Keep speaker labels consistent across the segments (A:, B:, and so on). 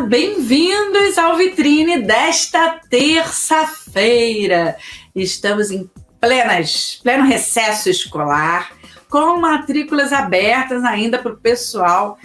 A: Bem-vindos ao Vitrine desta terça-feira. Estamos em pleno recesso escolar, com matrículas abertas ainda para o pessoal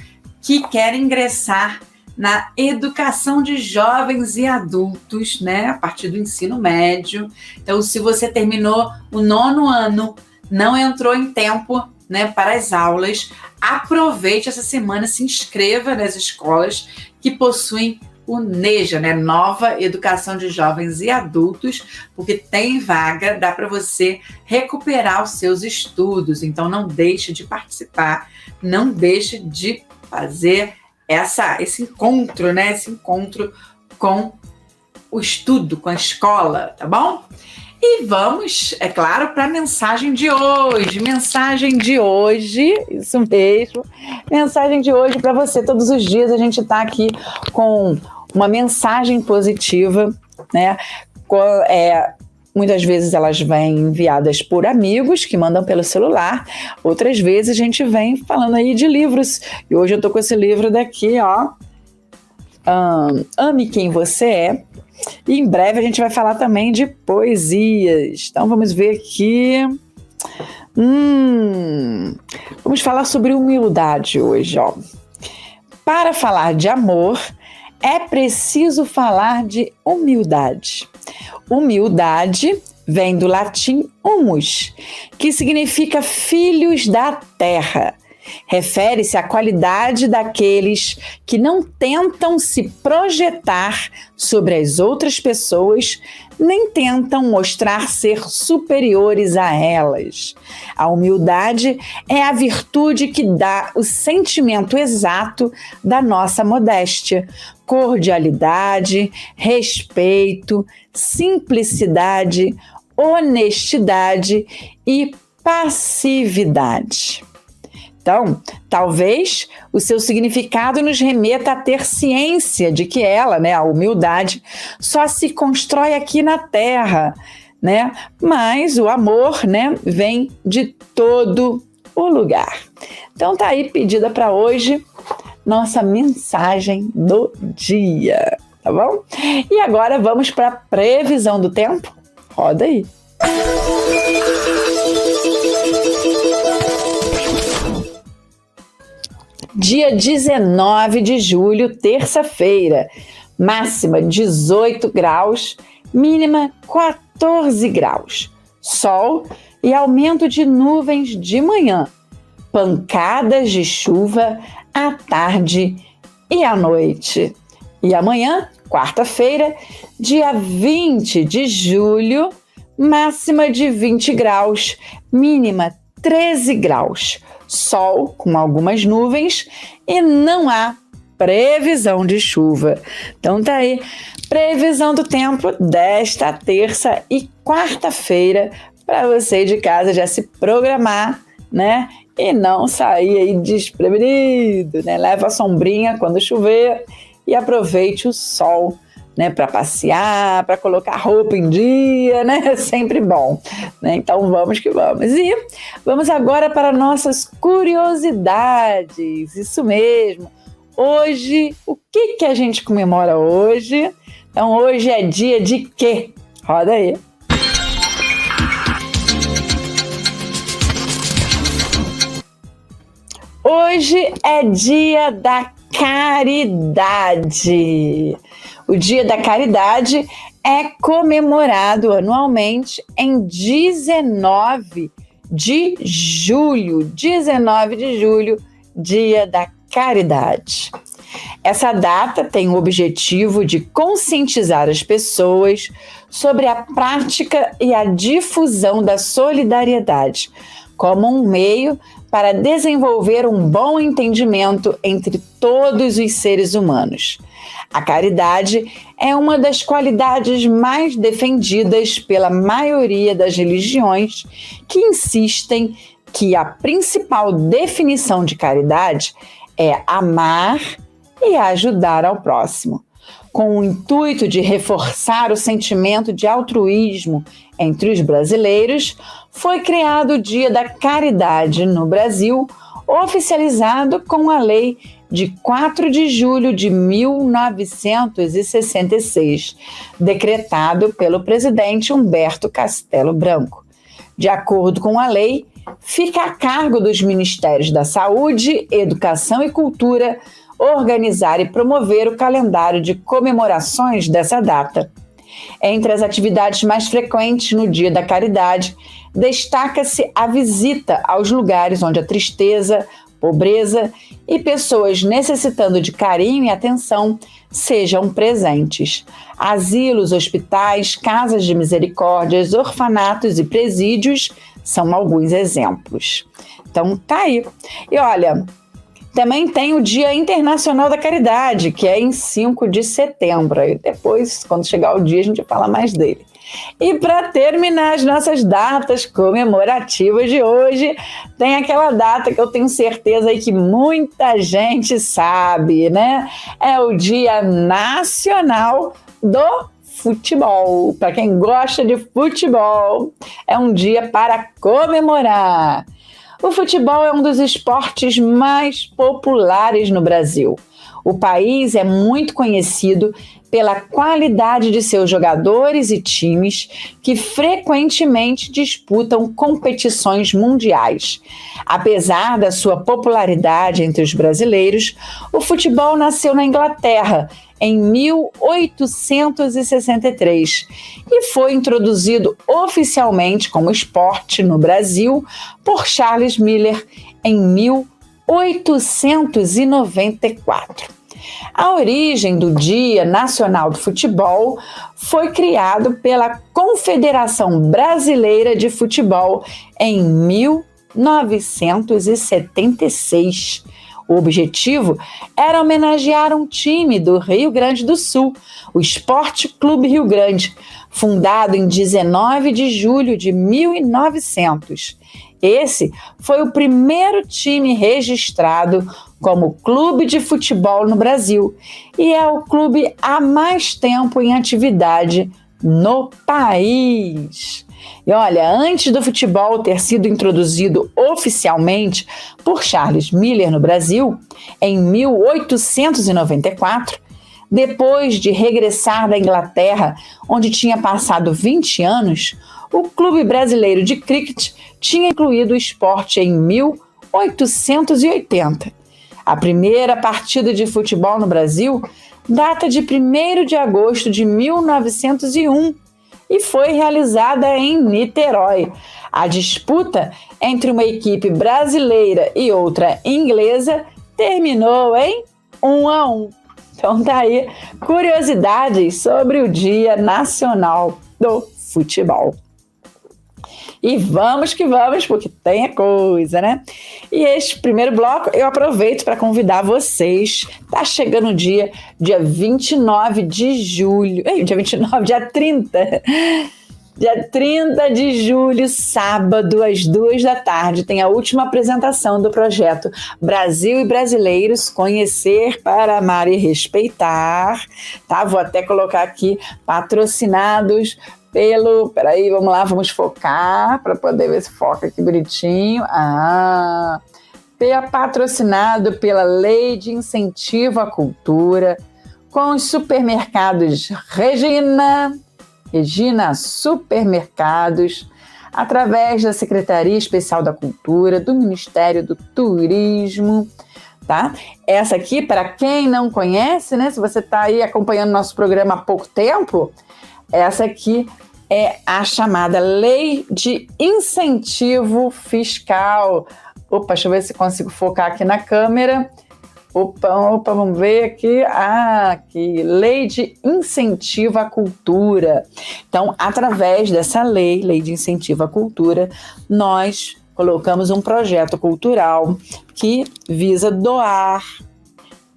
A: que quer ingressar na educação de jovens e adultos, né, a partir do ensino médio. Então, se você terminou o 9º ano, não entrou em tempo, né, para as aulas, aproveite essa semana, se inscreva nas escolas que possuem o NEJA, né, Nova Educação de Jovens e Adultos, porque tem vaga, dá para você recuperar os seus estudos. Então, não deixe de participar, não deixe de fazer esse encontro, né, esse encontro com o estudo, com a escola, tá bom? E vamos, é claro, para a mensagem de hoje. Mensagem de hoje, isso mesmo. Mensagem de hoje para você. Todos os dias a gente está aqui com uma mensagem positiva, né? Muitas vezes elas vêm enviadas por amigos que mandam pelo celular. Outras vezes a gente vem falando aí de livros. E hoje eu tô com esse livro daqui, ó. Ame Quem Você É. E em breve a gente vai falar também de poesias. Então vamos ver aqui. Vamos falar sobre humildade hoje, ó. Para falar de amor, é preciso falar de humildade. Humildade vem do latim humus, que significa filhos da terra. Refere-se à qualidade daqueles que não tentam se projetar sobre as outras pessoas, nem tentam mostrar ser superiores a elas. A humildade é a virtude que dá o sentimento exato da nossa modéstia, cordialidade, respeito, simplicidade, honestidade e passividade. Então, talvez o seu significado nos remeta a ter ciência de que ela, né, a humildade, só se constrói aqui na Terra, né? Mas o amor, né, vem de todo o lugar. Então, tá aí pedida para hoje nossa mensagem do dia, tá bom? E agora vamos para a previsão do tempo? Roda aí. Dia 19 de julho, terça-feira, máxima 18 graus, mínima 14 graus. Sol e aumento de nuvens de manhã, pancadas de chuva à tarde e à noite. E amanhã, quarta-feira, dia 20 de julho, máxima de 20 graus, mínima 13 graus. Sol com algumas nuvens e não há previsão de chuva. Então tá aí, previsão do tempo desta terça e quarta-feira para você de casa já se programar, né? E não sair aí desprevenido, né? Leva a sombrinha quando chover e aproveite o sol, né, para passear, para colocar roupa em dia, né? Sempre bom, né? Então vamos que vamos. E vamos agora para nossas curiosidades. Isso mesmo. Hoje, o que a gente comemora hoje? Então hoje é dia de quê? Roda aí. Hoje é dia da caridade. O Dia da Caridade é comemorado anualmente em 19 de julho. 19 de julho, Dia da Caridade. Essa data tem o objetivo de conscientizar as pessoas sobre a prática e a difusão da solidariedade, como um meio para desenvolver um bom entendimento entre todos os seres humanos. A caridade é uma das qualidades mais defendidas pela maioria das religiões, que insistem que a principal definição de caridade é amar e ajudar ao próximo. Com o intuito de reforçar o sentimento de altruísmo entre os brasileiros, foi criado o Dia da Caridade no Brasil, oficializado com a Lei de 4 de julho de 1966, decretado pelo presidente Humberto Castelo Branco. De acordo com a lei, fica a cargo dos Ministérios da Saúde, Educação e Cultura organizar e promover o calendário de comemorações dessa data. Entre as atividades mais frequentes no Dia da Caridade, destaca-se a visita aos lugares onde a tristeza, pobreza e pessoas necessitando de carinho e atenção sejam presentes. Asilos, hospitais, casas de misericórdias, orfanatos e presídios são alguns exemplos. Então, tá aí. E olha, também tem o Dia Internacional da Caridade, que é em 5 de setembro. Aí depois, quando chegar o dia, a gente fala mais dele. E para terminar as nossas datas comemorativas de hoje, tem aquela data que eu tenho certeza aí que muita gente sabe, né? É o Dia Nacional do Futebol. Para quem gosta de futebol, é um dia para comemorar. O futebol é um dos esportes mais populares no Brasil. O país é muito conhecido pela qualidade de seus jogadores e times que frequentemente disputam competições mundiais. Apesar da sua popularidade entre os brasileiros, o futebol nasceu na Inglaterra em 1863 e foi introduzido oficialmente como esporte no Brasil por Charles Miller em 1894. A origem do Dia Nacional do Futebol foi criado pela Confederação Brasileira de Futebol em 1976. O objetivo era homenagear um time do Rio Grande do Sul, o Esporte Clube Rio Grande, fundado em 19 de julho de 1900. Esse foi o primeiro time registrado como clube de futebol no Brasil e é o clube há mais tempo em atividade no país. E olha, antes do futebol ter sido introduzido oficialmente por Charles Miller no Brasil, em 1894, depois de regressar da Inglaterra, onde tinha passado 20 anos, o Clube Brasileiro de Cricket tinha incluído o esporte em 1880. A primeira partida de futebol no Brasil data de 1º de agosto de 1901 e foi realizada em Niterói. A disputa entre uma equipe brasileira e outra inglesa terminou em 1-1. Então tá aí curiosidades sobre o Dia Nacional do Futebol. E vamos que vamos, porque tem a coisa, né? E este primeiro bloco eu aproveito para convidar vocês. Tá chegando o dia 29 de julho. Dia 30. Dia 30 de julho, sábado, às 2 da tarde, tem a última apresentação do projeto Brasil e Brasileiros, Conhecer para Amar e Respeitar. Tá? Vou até colocar aqui, patrocinados peraí, vamos lá, vamos focar, para poder ver se foca aqui bonitinho. Patrocinado pela Lei de Incentivo à Cultura, com os supermercados Regina Supermercados, através da Secretaria Especial da Cultura, do Ministério do Turismo, tá? Essa aqui, para quem não conhece, né, se você está aí acompanhando nosso programa há pouco tempo, essa aqui é a chamada Lei de Incentivo Fiscal. Opa, deixa eu ver se consigo focar aqui na câmera. Opa, vamos ver aqui. Aqui, Lei de Incentivo à Cultura. Então, através dessa Lei de Incentivo à Cultura, nós colocamos um projeto cultural que visa doar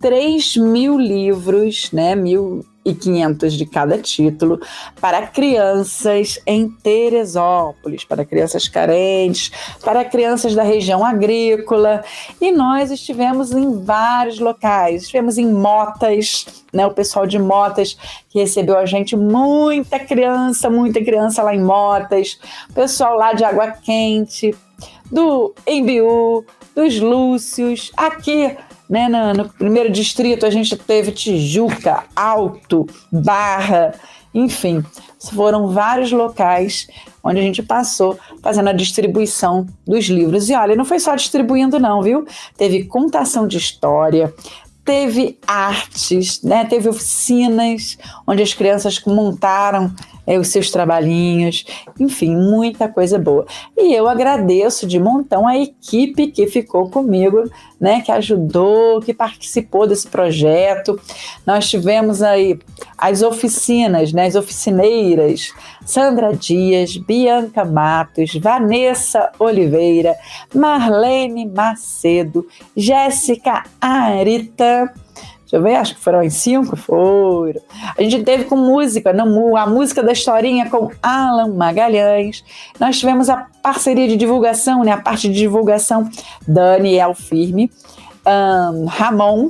A: 3.000 livros, né, 1.500 de cada título, para crianças em Teresópolis, para crianças carentes, para crianças da região agrícola. E nós estivemos em vários locais, estivemos em Motas, né, o pessoal de Motas que recebeu a gente, muita criança lá em Motas, o pessoal lá de Água Quente, do Embiú, dos Lúcios, aqui né? No primeiro distrito a gente teve Tijuca, Alto, Barra, enfim, foram vários locais onde a gente passou fazendo a distribuição dos livros. E olha, não foi só distribuindo não, viu? Teve contação de história, teve artes, né? Teve oficinas onde as crianças montaram os seus trabalhinhos, enfim, muita coisa boa. E eu agradeço de montão a equipe que ficou comigo, né, que ajudou, que participou desse projeto. Nós tivemos aí as oficinas, né, as oficineiras, Sandra Dias, Bianca Matos, Vanessa Oliveira, Marlene Macedo, Jéssica Arita. Deixa eu ver, acho que foram em 5, foram. A gente teve com música, a música da historinha com Alan Magalhães. Nós tivemos a parceria de divulgação, né, a parte de divulgação, Daniel Firme, Ramon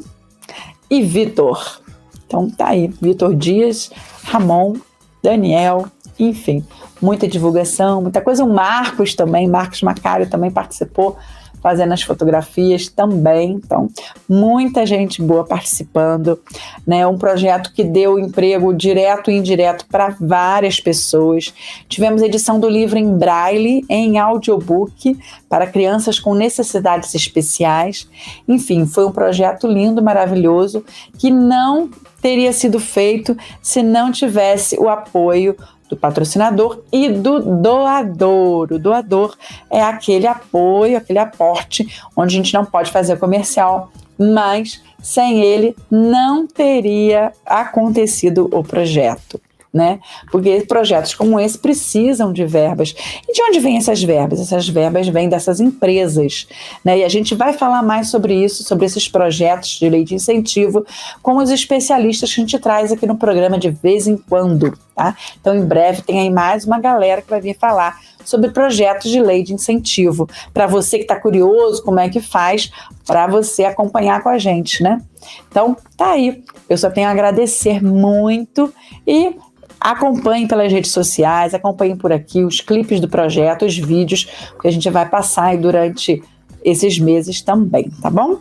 A: e Vitor. Então tá aí, Vitor Dias, Ramon, Daniel, enfim, muita divulgação, muita coisa. O Marcos também, Marcos Macário também participou, fazendo as fotografias também. Então, muita gente boa participando, né? Um projeto que deu emprego direto e indireto para várias pessoas. Tivemos edição do livro em braille, em audiobook, para crianças com necessidades especiais. Enfim, foi um projeto lindo, maravilhoso, que não teria sido feito se não tivesse o apoio do patrocinador e do doador. O doador é aquele apoio, aquele aporte, onde a gente não pode fazer comercial, mas sem ele não teria acontecido o projeto, né? Porque projetos como esse precisam de verbas. E de onde vêm essas verbas? Essas verbas vêm dessas empresas, né? E a gente vai falar mais sobre isso, sobre esses projetos de lei de incentivo, com os especialistas que a gente traz aqui no programa de vez em quando, tá? Então, em breve, tem aí mais uma galera que vai vir falar sobre projetos de lei de incentivo. Para você que está curioso como é que faz, para você acompanhar com a gente, né? Então, tá aí. Eu só tenho a agradecer muito e acompanhem pelas redes sociais, acompanhem por aqui os clipes do projeto, os vídeos que a gente vai passar aí durante esses meses também, tá bom?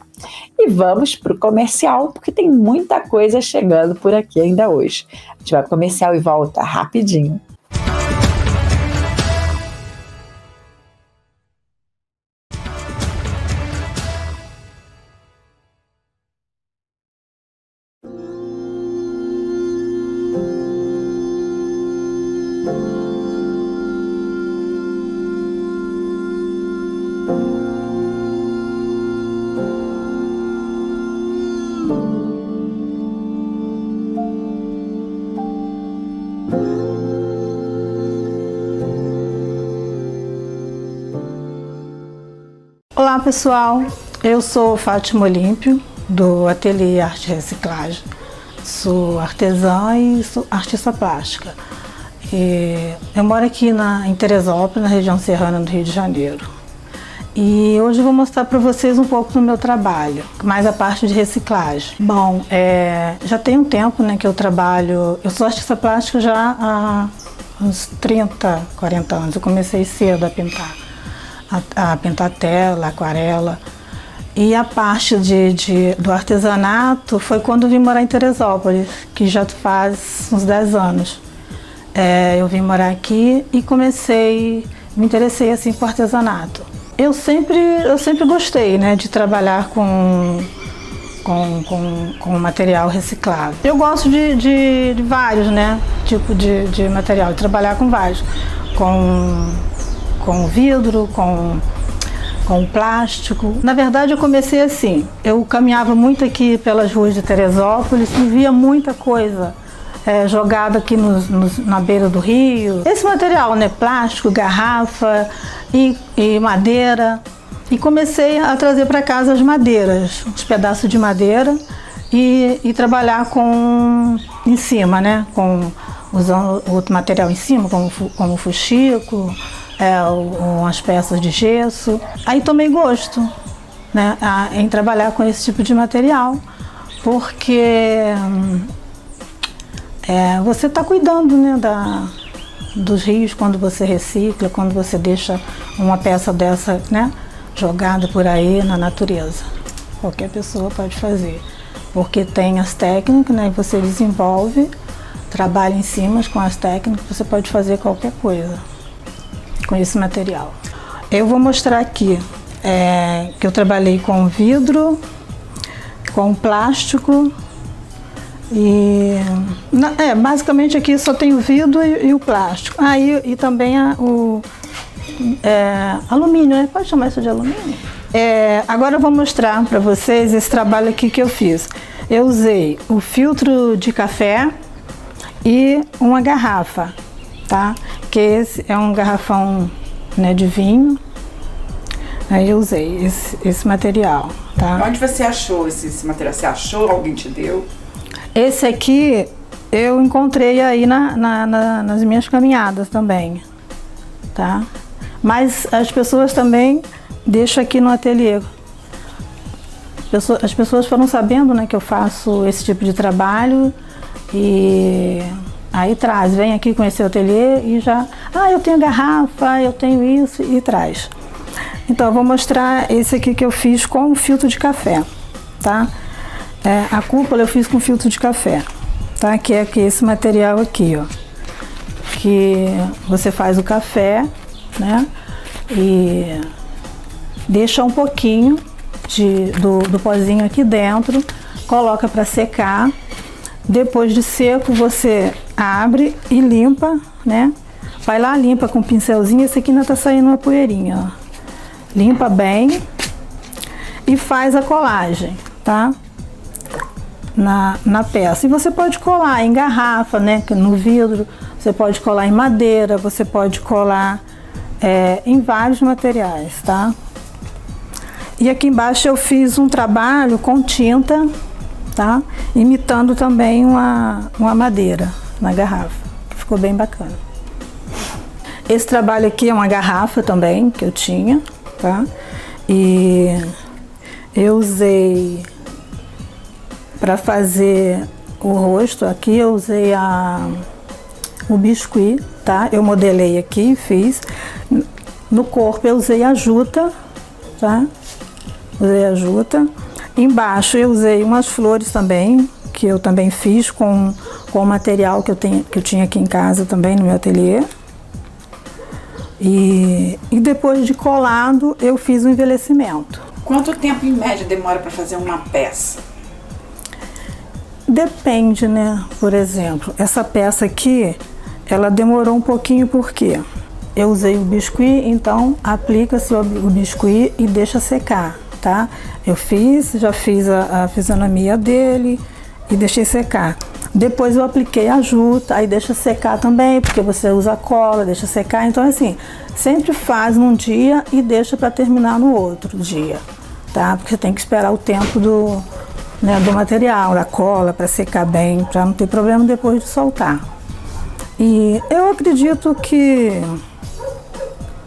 A: E vamos para o comercial, porque tem muita coisa chegando por aqui ainda hoje. A gente vai para o comercial e volta rapidinho.
B: Olá pessoal, eu sou Fátima Olímpio, do Ateliê Arte e Reciclagem. Sou artesã e sou artista plástica. Eu moro aqui em Teresópolis, na região serrana do Rio de Janeiro. E hoje eu vou mostrar para vocês um pouco do meu trabalho, mais a parte de reciclagem. Bom, já tem um tempo, né, que eu trabalho, eu sou artista plástica já há uns 30, 40 anos. Eu comecei cedo a pintar. A pintar tela, aquarela. E a parte do artesanato foi quando eu vim morar em Teresópolis, que já faz uns 10 anos. Eu vim morar aqui e me interessei assim por artesanato. Eu sempre gostei, né, de trabalhar com material reciclável. Eu gosto de vários, né, tipos de material, de trabalhar com vários. Com vidro, com plástico. Na verdade, eu comecei assim. Eu caminhava muito aqui pelas ruas de Teresópolis e via muita coisa jogada aqui na beira do rio. Esse material, né, plástico, garrafa e madeira. E comecei a trazer para casa as madeiras, uns pedaços de madeira e trabalhar em cima, né, usando outro material em cima, como fuxico, umas peças de gesso. Aí tomei gosto, né, em trabalhar com esse tipo de material, porque você está cuidando, né, dos rios quando você recicla, quando você deixa uma peça dessa, né, jogada por aí na natureza. qualquer pessoa pode fazer, porque tem as técnicas, né? Você desenvolve, trabalha em cima com as técnicas, você pode fazer qualquer coisa com esse material. Eu vou mostrar aqui que eu trabalhei com vidro, com plástico e basicamente aqui só tem o vidro e o plástico. E também o alumínio, né? Pode chamar isso de alumínio? Agora eu vou mostrar para vocês esse trabalho aqui que eu fiz. Eu usei o filtro de café e uma garrafa, tá? Que esse é um garrafão, né, de vinho. Aí eu usei esse material, tá?
A: Onde você achou esse material? Você achou? Alguém te deu?
B: Esse aqui eu encontrei aí nas minhas caminhadas também, tá? Mas as pessoas também deixam aqui no ateliê. As pessoas foram sabendo, né, que eu faço esse tipo de trabalho e aí vem aqui conhecer o ateliê e já, eu tenho garrafa, eu tenho isso, e traz. Então eu vou mostrar esse aqui que eu fiz com filtro de café, tá? A cúpula eu fiz com filtro de café, tá? Que é esse material aqui, ó. Que você faz o café, né? E deixa um pouquinho do pozinho aqui dentro, coloca para secar. Depois de seco você abre e limpa, né? Vai lá, limpa com um pincelzinho. Esse aqui ainda tá saindo uma poeirinha, ó. Limpa bem e faz a colagem, tá? Na peça. E você pode colar em garrafa, né? No vidro, você pode colar em madeira, você pode colar em vários materiais, tá? E aqui embaixo eu fiz um trabalho com tinta, tá? Imitando também uma madeira na garrafa. Ficou bem bacana. Esse trabalho aqui é uma garrafa também que eu tinha, tá? E eu usei para fazer o rosto aqui, eu usei o biscuit, tá? Eu modelei aqui, fiz. No corpo eu usei a juta, tá? Usei a juta. Embaixo eu usei umas flores também, que eu também fiz com o material que eu tinha aqui em casa também, no meu ateliê. E depois de colado, eu fiz o envelhecimento.
A: Quanto tempo em média demora para fazer uma peça?
B: Depende, né? Por exemplo, essa peça aqui, ela demorou um pouquinho porque eu usei o biscuit, então aplica-se o biscuit e deixa secar, tá? Já fiz a fisionomia dele e deixei secar. Depois eu apliquei a juta, aí deixa secar também, porque você usa cola, deixa secar. Então assim, sempre faz num dia e deixa para terminar no outro dia, tá? Porque você tem que esperar o tempo do material, da cola, para secar bem, para não ter problema depois de soltar. E eu acredito que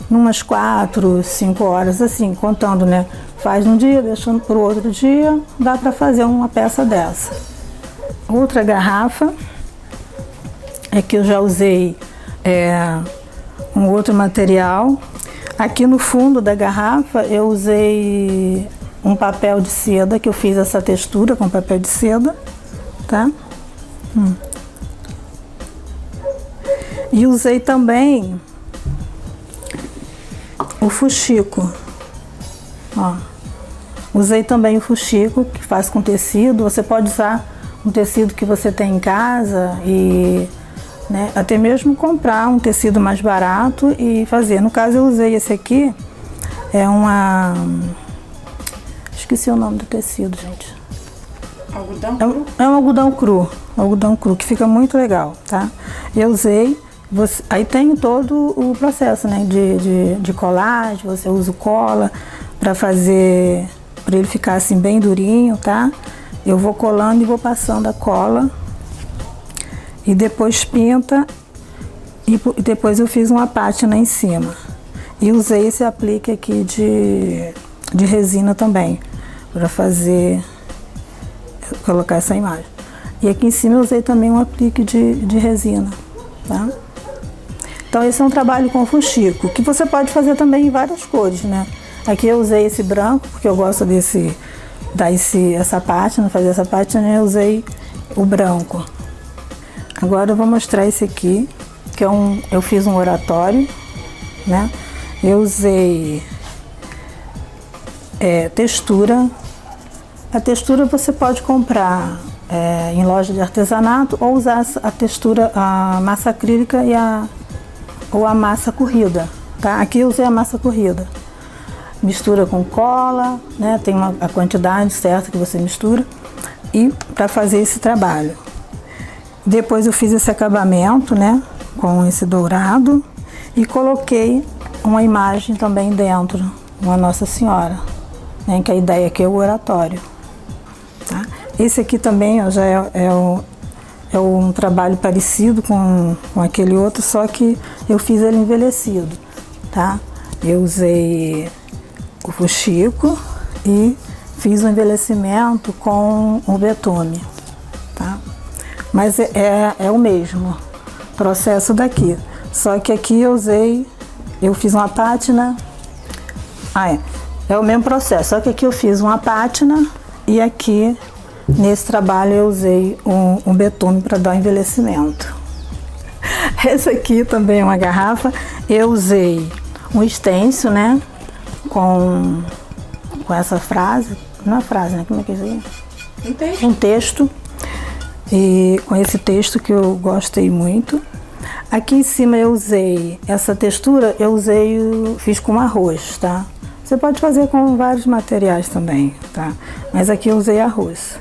B: umas 4, 5 horas, assim, contando, né? Faz num dia, deixando para o outro dia, dá para fazer uma peça dessa. Outra garrafa é que eu já usei um outro material. Aqui no fundo da garrafa eu usei um papel de seda, que eu fiz essa textura com papel de seda, tá? E usei também o fuxico, ó. Usei também o fuxico, que faz com tecido. Você pode usar um tecido que você tem em casa e, né, até mesmo comprar um tecido mais barato e fazer. No caso eu usei esse aqui, esqueci o nome do tecido, gente.
A: Algodão cru?
B: É um algodão cru, que fica muito legal, tá? Eu usei, aí tem todo o processo, né, de colagem. Você usa o cola para fazer, para ele ficar assim bem durinho, tá? Eu vou colando e vou passando a cola e depois pinta e depois eu fiz uma pátina em cima. E usei esse aplique aqui de resina também para colocar essa imagem. E aqui em cima eu usei também um aplique de resina, tá? Então esse é um trabalho com fuxico, que você pode fazer também em várias cores, né? Aqui eu usei esse branco porque eu gosto dar essa pátina, fazer essa pátina, eu usei o branco. Agora eu vou mostrar esse aqui, que eu fiz um oratório, né? Eu usei textura. A textura você pode comprar em loja de artesanato ou usar a textura, a massa acrílica ou a massa corrida, tá? Aqui eu usei a massa corrida. Mistura com cola, né? Tem a quantidade certa que você mistura e para fazer esse trabalho. Depois eu fiz esse acabamento, né? Com esse dourado e coloquei uma imagem também dentro, uma Nossa Senhora, né? Que a ideia aqui é o oratório, tá? Esse aqui também ó, já é um trabalho parecido com aquele outro, só que eu fiz ele envelhecido, tá? Eu usei o fuxico e fiz o envelhecimento com o betume, tá? Mas é o mesmo processo daqui, só que aqui eu fiz uma pátina, é o mesmo processo, só que aqui eu fiz uma pátina e aqui nesse trabalho eu usei um betume para dar envelhecimento. Essa aqui também é uma garrafa, eu usei um stencil, né? Com essa frase, não é frase, né? Como é que é isso aí? Um texto. E com esse texto que eu gostei muito. Aqui em cima eu usei essa textura, fiz com arroz, tá? Você pode fazer com vários materiais também, tá? Mas aqui eu usei arroz.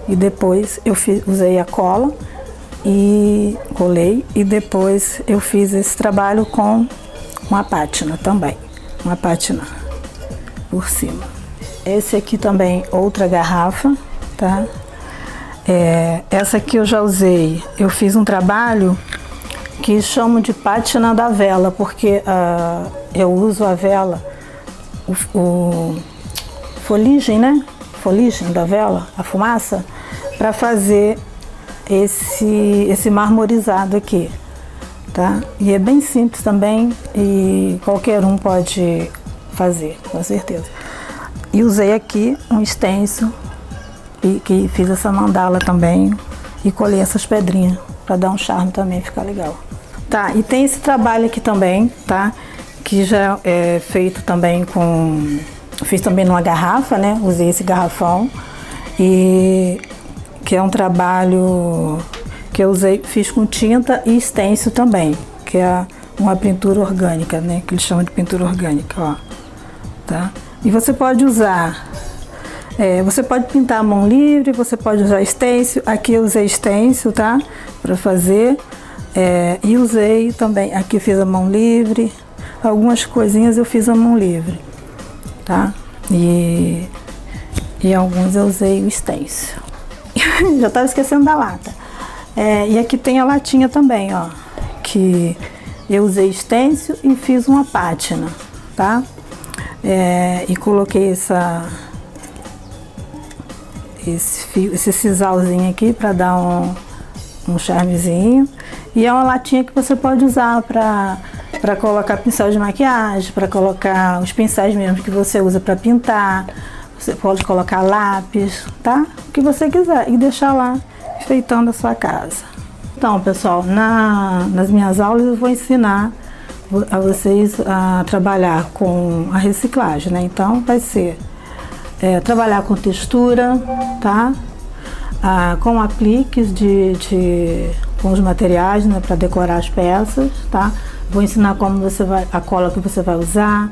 B: E depois eu usei a cola e colei. E depois eu fiz esse trabalho com uma pátina também. Uma pátina por cima. Esse aqui também, outra garrafa, tá? Essa aqui eu já usei. Eu fiz um trabalho que chamo de pátina da vela, porque eu uso a vela, o foligem, né? Foligem da vela, a fumaça, para fazer esse marmorizado aqui, tá? E é bem simples também e qualquer um pode fazer, com certeza. E usei aqui um stencil que fiz essa mandala também e colei essas pedrinhas para dar um charme também, ficar legal. Tá, e tem esse trabalho aqui também, tá? Que já é feito também fiz também numa garrafa, né? Usei esse garrafão e que é um trabalho que eu fiz com tinta e stencil também, que é uma pintura orgânica, né? Que eles chamam de pintura orgânica, ó. Tá? E você pode usar, você pode pintar a mão livre, você pode usar stencil. Aqui eu usei stencil, tá? Para fazer. E usei também, aqui fiz a mão livre. Algumas coisinhas eu fiz a mão livre, tá? E alguns eu usei o stencil. Já estava esquecendo da lata. E aqui tem a latinha também, ó. Que eu usei stencil e fiz uma pátina, tá? E coloquei esse sisalzinho aqui para dar um charmezinho. E é uma latinha que você pode usar para colocar pincel de maquiagem, para colocar os pincéis mesmo que você usa para pintar. Você pode colocar lápis, tá? O que você quiser e deixar lá enfeitando a sua casa. Então, pessoal, nas minhas aulas eu vou ensinar a vocês a trabalhar com a reciclagem, né? Então, vai ser trabalhar com textura, tá? Com apliques com os materiais, né? Para decorar as peças, tá? Vou ensinar como a cola que você vai usar,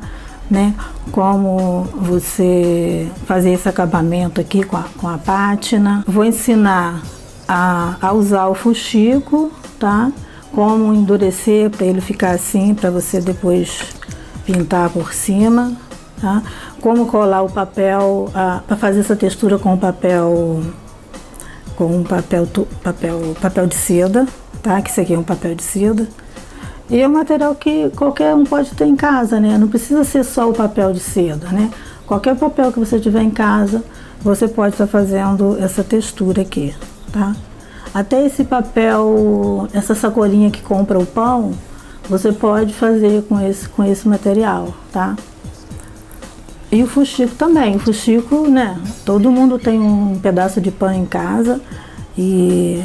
B: né? Como você fazer esse acabamento aqui com a pátina. Vou ensinar a usar o fuxico, tá? Como endurecer para ele ficar assim, para você depois pintar por cima, tá? Como colar o papel, para fazer essa textura com papel de seda, tá? Que isso aqui é um papel de seda. E é um material que qualquer um pode ter em casa, né? Não precisa ser só o papel de seda, né? Qualquer papel que você tiver em casa, você pode estar fazendo essa textura aqui, tá? Até esse papel, essa sacolinha que compra o pão, você pode fazer com esse material, tá? E o fuxico também. O fuxico, né? Todo mundo tem um pedaço de pão em casa e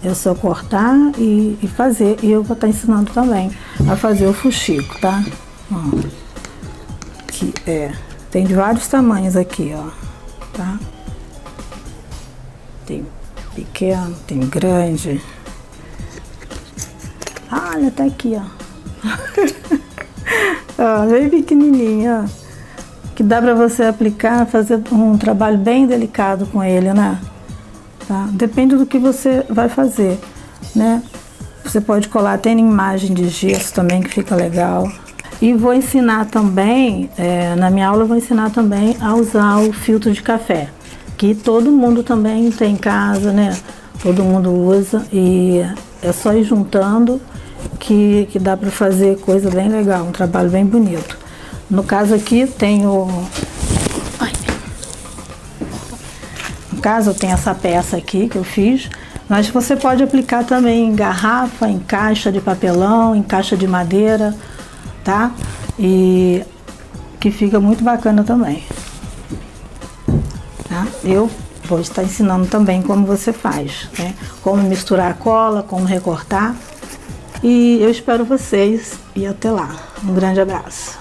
B: é só cortar e fazer. E eu vou estar ensinando também a fazer o fuxico, tá? Ó, aqui, tem de vários tamanhos aqui, ó, tá? Tem pequeno, tem grande. Olha, tá aqui, ó. Ó, bem pequenininho, ó. Que dá para você aplicar, fazer um trabalho bem delicado com ele, né? Tá? Depende do que você vai fazer, né? Você pode colar, tem imagem de gesso também que fica legal. E vou ensinar também, na minha aula eu vou ensinar também a usar o filtro de café, que todo mundo também tem em casa, né? Todo mundo usa e é só ir juntando que dá para fazer coisa bem legal, um trabalho bem bonito. No caso aqui tem no caso eu tenho essa peça aqui que eu fiz, mas você pode aplicar também em garrafa, em caixa de papelão, em caixa de madeira, tá? E que fica muito bacana também. Tá? Eu vou estar ensinando também como você faz, né? Como misturar a cola, como recortar. E eu espero vocês e até lá. Um grande abraço.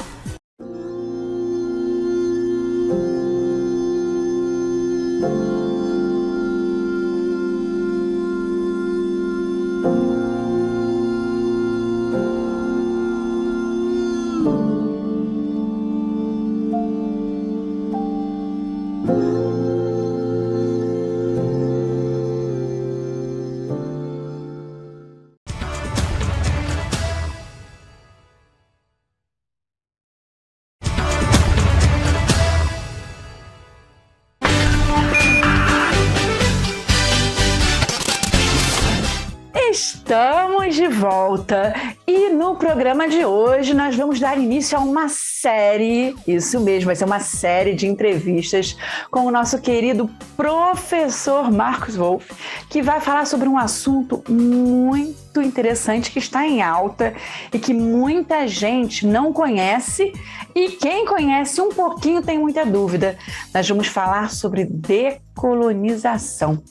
A: Estamos de volta e no programa de hoje nós vamos dar início a uma série, isso mesmo, vai ser uma série de entrevistas com o nosso querido professor Marcos Wolff, que vai falar sobre um assunto muito interessante que está em alta e que muita gente não conhece e quem conhece um pouquinho tem muita dúvida. Nós vamos falar sobre decolonização.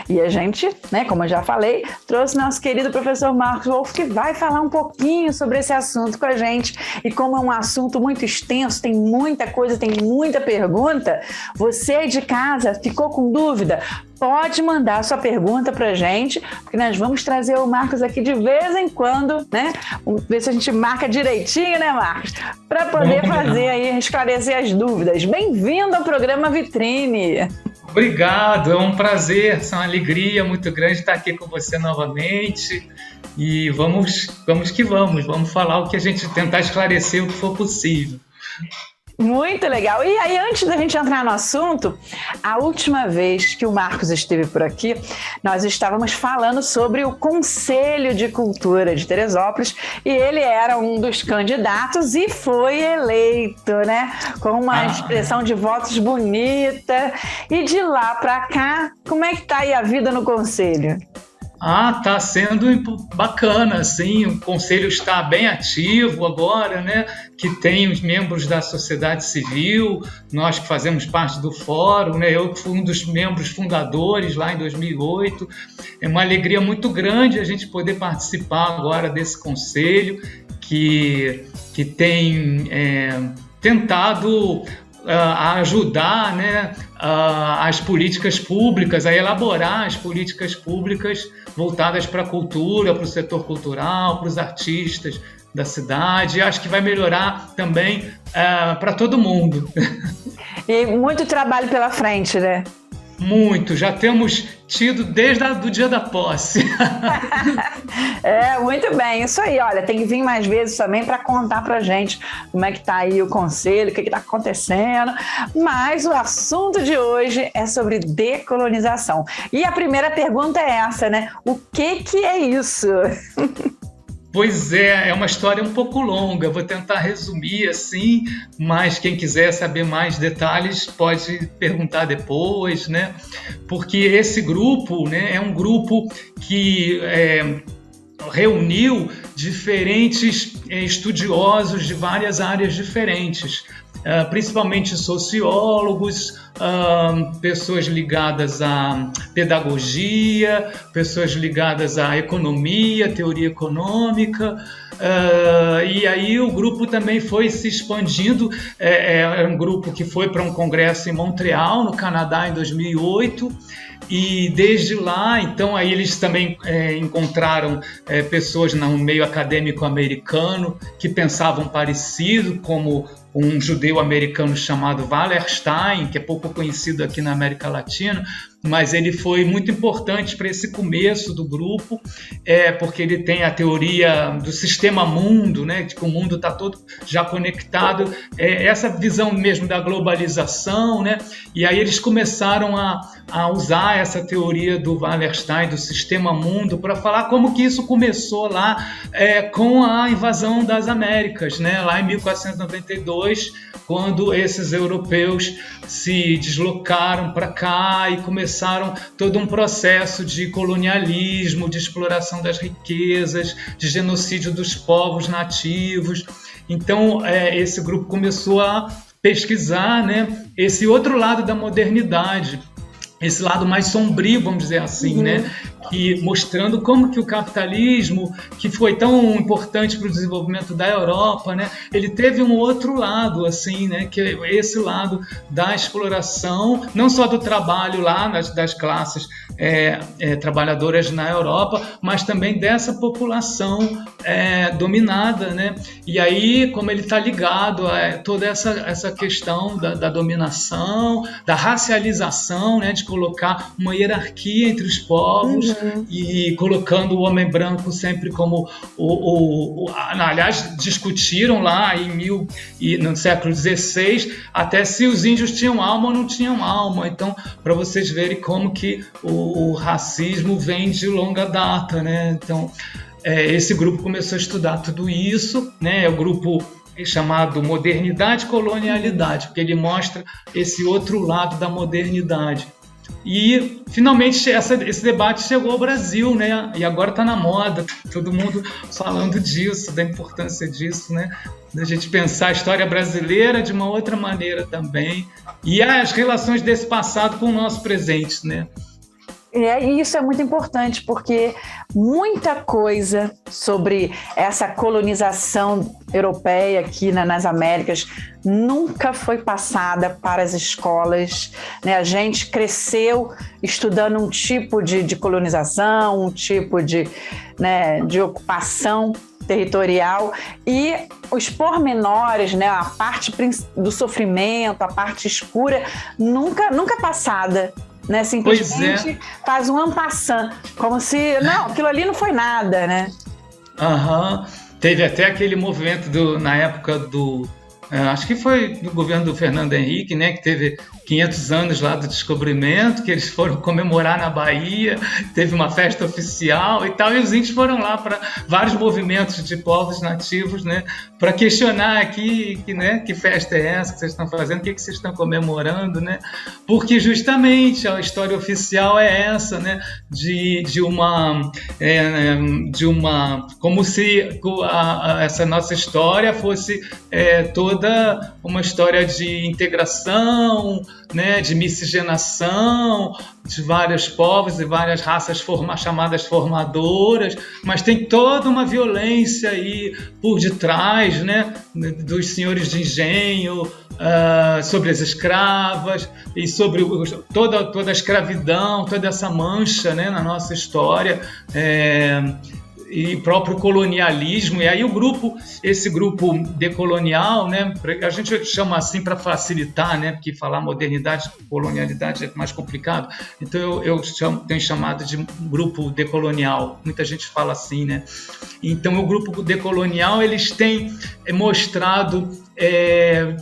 A: E a gente, né, como eu já falei, trouxe nosso querido professor Marcos Wolff, que vai falar um pouquinho sobre esse assunto com a gente. E como é um assunto muito extenso, tem muita coisa, tem muita pergunta, você aí de casa ficou com dúvida? Pode mandar sua pergunta pra gente, porque nós vamos trazer o Marcos aqui de vez em quando, né? Vamos ver se a gente marca direitinho, né, Marcos? Para poder fazer aí, esclarecer as dúvidas. Bem-vindo ao programa Vitrine.
C: Obrigado, é um prazer, é uma alegria muito grande estar aqui com você novamente e vamos falar o que a gente tentar esclarecer o que for possível.
A: Muito legal. E aí, antes da gente entrar no assunto, a última vez que o Marcos esteve por aqui, nós estávamos falando sobre o Conselho de Cultura de Teresópolis e ele era um dos candidatos e foi eleito, né? Com uma expressão de votos bonita. E de lá para cá, como é que tá aí a vida no Conselho?
C: Tá sendo bacana, sim, o Conselho está bem ativo agora, né, que tem os membros da sociedade civil, nós que fazemos parte do fórum, né, eu que fui um dos membros fundadores lá em 2008, é uma alegria muito grande a gente poder participar agora desse Conselho que tem tentado a ajudar, né, as políticas públicas, a elaborar as políticas públicas voltadas para a cultura, para o setor cultural, para os artistas da cidade. Acho que vai melhorar também para todo mundo.
A: E muito trabalho pela frente, né?
C: Muito, já temos tido desde o dia da posse.
A: Muito bem, isso aí, olha, tem que vir mais vezes também para contar pra gente como é que tá aí o conselho, o que tá acontecendo, mas o assunto de hoje é sobre decolonização. E a primeira pergunta é essa, né? O que é isso?
C: Pois é uma história um pouco longa, vou tentar resumir assim, mas quem quiser saber mais detalhes pode perguntar depois, né? Porque esse grupo, né, é um grupo que reuniu diferentes estudiosos de várias áreas diferentes. principalmente sociólogos, pessoas ligadas à pedagogia, pessoas ligadas à economia, teoria econômica. E aí o grupo também foi se expandindo. Era um grupo que foi para um congresso em Montreal, no Canadá, em 2008. E desde lá, então, aí eles também encontraram pessoas no meio acadêmico americano que pensavam parecido, como um judeu americano chamado Wallerstein, que é pouco conhecido aqui na América Latina, mas ele foi muito importante para esse começo do grupo, porque ele tem a teoria do sistema mundo, né, de que o mundo está todo já conectado, essa visão mesmo da globalização, né, e aí eles começaram a usar essa teoria do Wallerstein, do sistema mundo, para falar como que isso começou lá com a invasão das Américas, né, lá em 1492, quando esses europeus se deslocaram para cá e começaram todo um processo de colonialismo, de exploração das riquezas, de genocídio dos povos nativos. Então, esse grupo começou a pesquisar, né, esse outro lado da modernidade, esse lado mais sombrio, vamos dizer assim, né? Que mostrando como que o capitalismo, que foi tão importante para o desenvolvimento da Europa, né? Ele teve um outro lado, assim, né? Que é esse lado da exploração, não só do trabalho lá das classes trabalhadoras na Europa, mas também dessa população dominada, né? E aí, como ele está ligado a toda essa questão da dominação, da racialização, né? De colocar uma hierarquia entre os povos, e colocando o homem branco sempre como aliás, discutiram lá no século XVI até se os índios tinham alma ou não tinham alma. Então, para vocês verem como que o racismo vem de longa data, né? Então, esse grupo começou a estudar tudo isso, né? É o grupo chamado Modernidade e Colonialidade, porque ele mostra esse outro lado da modernidade. E, finalmente, esse debate chegou ao Brasil, né? E agora está na moda, todo mundo falando disso, da importância disso, né? Da gente pensar a história brasileira de uma outra maneira também, e as relações desse passado com o nosso presente, né?
A: E isso é muito importante, porque muita coisa sobre essa colonização europeia aqui nas Américas nunca foi passada para as escolas, né? A gente cresceu estudando um tipo de colonização, um tipo de ocupação territorial, e os pormenores, né, a parte do sofrimento, a parte escura, nunca passada. Né, simplesmente faz um en passant, como se, não, aquilo ali não foi nada, né?
C: Teve até aquele movimento na época acho que foi do governo do Fernando Henrique, né, que teve 500 anos lá do descobrimento, que eles foram comemorar na Bahia, teve uma festa oficial e tal, e os índios foram lá para vários movimentos de povos nativos, né, para questionar aqui, né, que festa é essa que vocês estão fazendo, o que vocês estão comemorando, né, porque justamente a história oficial é essa, né, de uma como se essa nossa história fosse toda uma história de integração, né, de miscigenação de vários povos e várias raças chamadas formadoras, mas tem toda uma violência aí por detrás, né, dos senhores de engenho, sobre as escravas e sobre toda a escravidão, toda essa mancha, né, na nossa história, e próprio colonialismo. E aí esse grupo decolonial, né, a gente chama assim para facilitar, né, porque falar modernidade e colonialidade é mais complicado, então eu tenho chamado de grupo decolonial, muita gente fala assim, né. Então o grupo decolonial, eles têm mostrado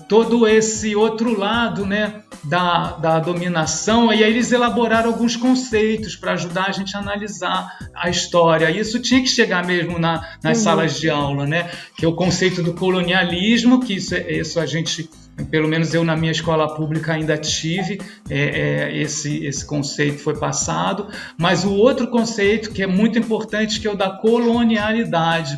C: todo esse outro lado, né, da dominação, e aí eles elaboraram alguns conceitos para ajudar a gente a analisar a história. Isso tinha que chegar mesmo nas salas de aula, né, que é o conceito do colonialismo, que isso a gente, pelo menos eu na minha escola pública ainda tive, esse conceito foi passado, mas o outro conceito que é muito importante, que é o da colonialidade,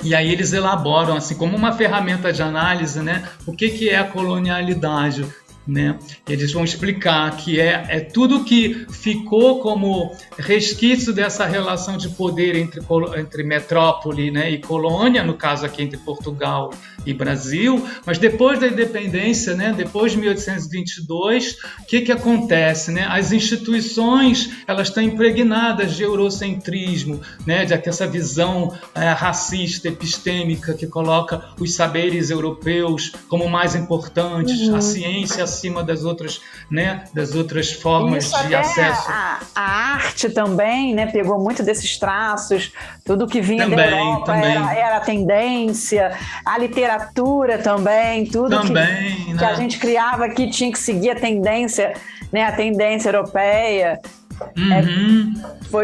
C: E aí eles elaboram, assim, como uma ferramenta de análise, né, o que é a colonialidade, né? Eles vão explicar que é tudo que ficou como resquício dessa relação de poder entre metrópole, né, e colônia, no caso aqui entre Portugal e Brasil, mas depois da independência, né, depois de 1822, o que acontece, né? As instituições, elas estão impregnadas de eurocentrismo, né, de essa visão racista, epistêmica, que coloca os saberes europeus como mais importantes, a ciência acima das outras, né, das outras formas
D: isso
C: de acesso.
D: A arte também, né, pegou muito desses traços, tudo que vinha da Europa era a tendência, a literatura também, tudo que a gente criava aqui tinha que seguir a tendência, né, a tendência europeia.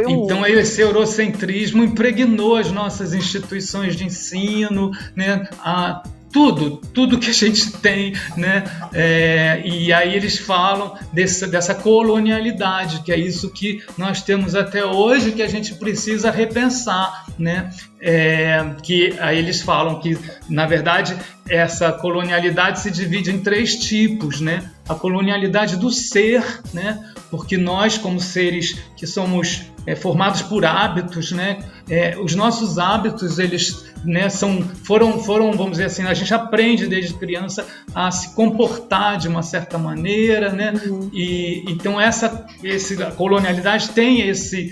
C: Então esse eurocentrismo impregnou as nossas instituições de ensino, né, tudo que a gente tem, né? E aí eles falam dessa colonialidade, que é isso que nós temos até hoje, que a gente precisa repensar, né? Que aí eles falam que, na verdade, essa colonialidade se divide em 3 tipos, né? A colonialidade do ser, né? Porque nós, como seres que somos formados por hábitos, né? Os nossos hábitos, eles, né, foram, vamos dizer assim, a gente aprende desde criança a se comportar de uma certa maneira, né? E então a colonialidade tem esse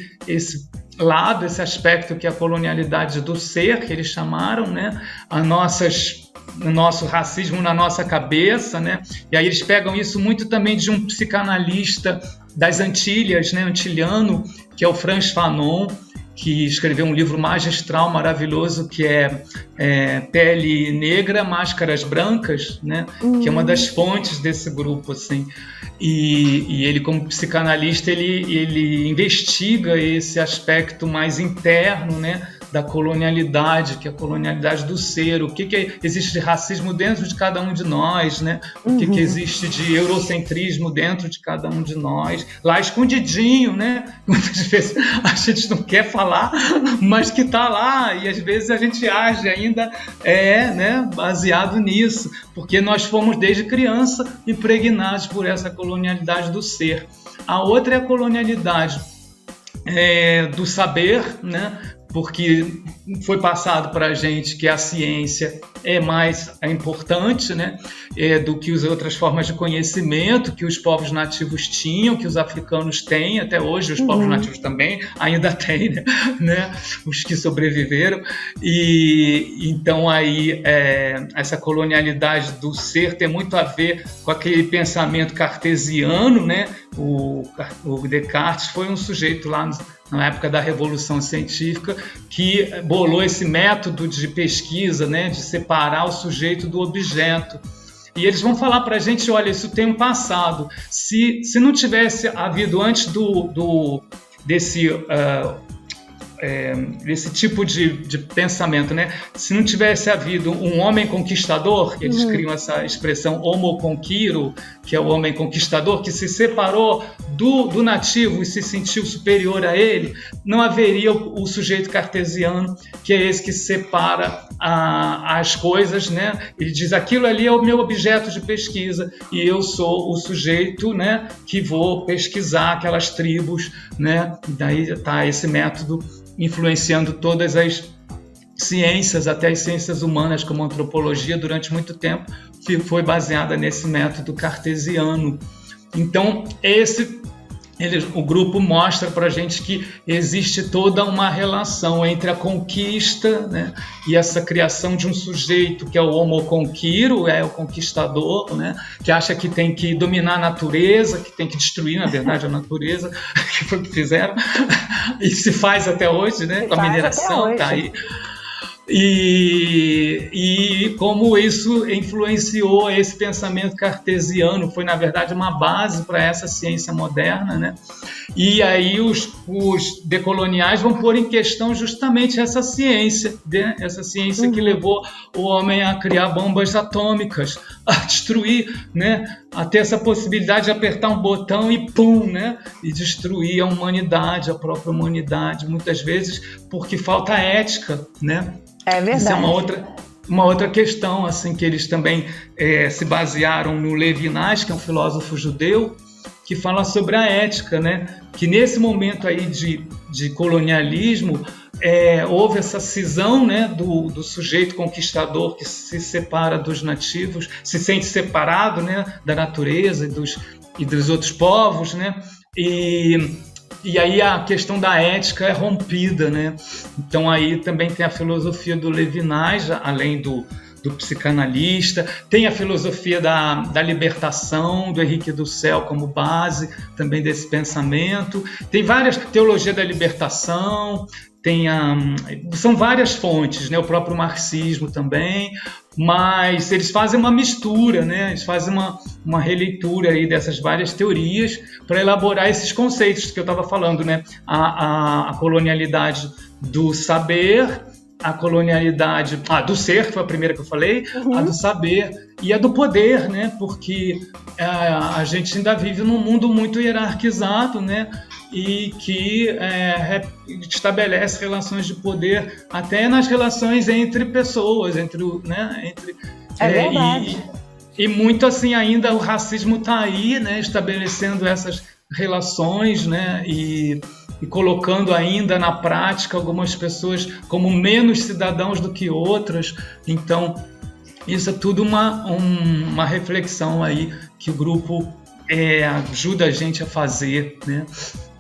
C: lado, esse aspecto que é a colonialidade do ser, que eles chamaram, né? O nosso racismo na nossa cabeça, né? E aí eles pegam isso muito também de um psicanalista das Antilhas, né, antilhano, que é o Frantz Fanon, que escreveu um livro magistral, maravilhoso, que é Pele Negra, Máscaras Brancas, né? Que é uma das fontes desse grupo, assim. E ele, como psicanalista, ele investiga esse aspecto mais interno, né, da colonialidade, que é a colonialidade do ser, o que existe de racismo dentro de cada um de nós, né? O que existe de eurocentrismo dentro de cada um de nós, lá escondidinho, né? Muitas vezes a gente não quer falar, mas que está lá, e às vezes a gente age ainda né, baseado nisso, porque nós fomos desde criança impregnados por essa colonialidade do ser. A outra é a colonialidade do saber, né? Porque foi passado para a gente que a ciência é mais importante, né, do que as outras formas de conhecimento que os povos nativos tinham, que os africanos têm até hoje, os povos nativos também ainda têm, né, os que sobreviveram. E então aí essa colonialidade do ser tem muito a ver com aquele pensamento cartesiano, né? O Descartes foi um sujeito lá na época da Revolução Científica, que bolou esse método de pesquisa, né, de separar o sujeito do objeto. E eles vão falar para a gente, olha, isso tem um passado. Se não tivesse havido antes desse tipo de pensamento, né? Se não tivesse havido um homem conquistador, eles criam essa expressão homo conquiro, que é o homem conquistador, que se separou do nativo e se sentiu superior a ele, não haveria o sujeito cartesiano, que é esse que separa as coisas, né? Ele diz, aquilo ali é o meu objeto de pesquisa e eu sou o sujeito, né, que vou pesquisar aquelas tribos, né? Daí está esse método influenciando todas as ciências, até as ciências humanas, como a antropologia, durante muito tempo, que foi baseada nesse método cartesiano. Então, o grupo mostra para a gente que existe toda uma relação entre a conquista, né, e essa criação de um sujeito que é o homo conquiro, o conquistador, né, que acha que tem que dominar a natureza, que tem que destruir, na verdade, a natureza, que foi o que fizeram, e se faz até hoje, né, com a mineração, está aí. E como isso influenciou esse pensamento cartesiano, foi na verdade uma base para essa ciência moderna, né? E aí os decoloniais vão pôr em questão justamente essa ciência, né? Essa ciência que levou o homem a criar bombas atômicas, a destruir, né? A ter essa possibilidade de apertar um botão e pum, né? E destruir a humanidade, a própria humanidade, muitas vezes porque falta ética, né?
D: É verdade.
C: Isso é uma outra questão, assim, que eles também se basearam no Levinas, que é um filósofo judeu, que fala sobre a ética, né? Que nesse momento aí de colonialismo houve essa cisão, né, do sujeito conquistador que se separa dos nativos, se sente separado, né, da natureza e dos outros povos, né? E aí a questão da ética é rompida, né? Então aí também tem a filosofia do Levinas, além do psicanalista, tem a filosofia da libertação, do Henrique Dussel como base também desse pensamento, tem várias, teologia da libertação, são várias fontes, né? O próprio marxismo também, mas eles fazem uma mistura, né? Eles fazem uma releitura aí dessas várias teorias para elaborar esses conceitos que eu estava falando, né? A colonialidade do saber, a colonialidade do ser, que foi a primeira que eu falei, a do saber e a do poder, né? Porque a gente ainda vive num mundo muito hierarquizado, né? E que estabelece relações de poder até nas relações entre pessoas, né?
D: É verdade.
C: E muito assim ainda o racismo está aí, né? Estabelecendo essas relações, né? E colocando ainda na prática algumas pessoas como menos cidadãos do que outras. Então, isso é tudo uma reflexão aí que o grupo ajuda a gente a fazer, né?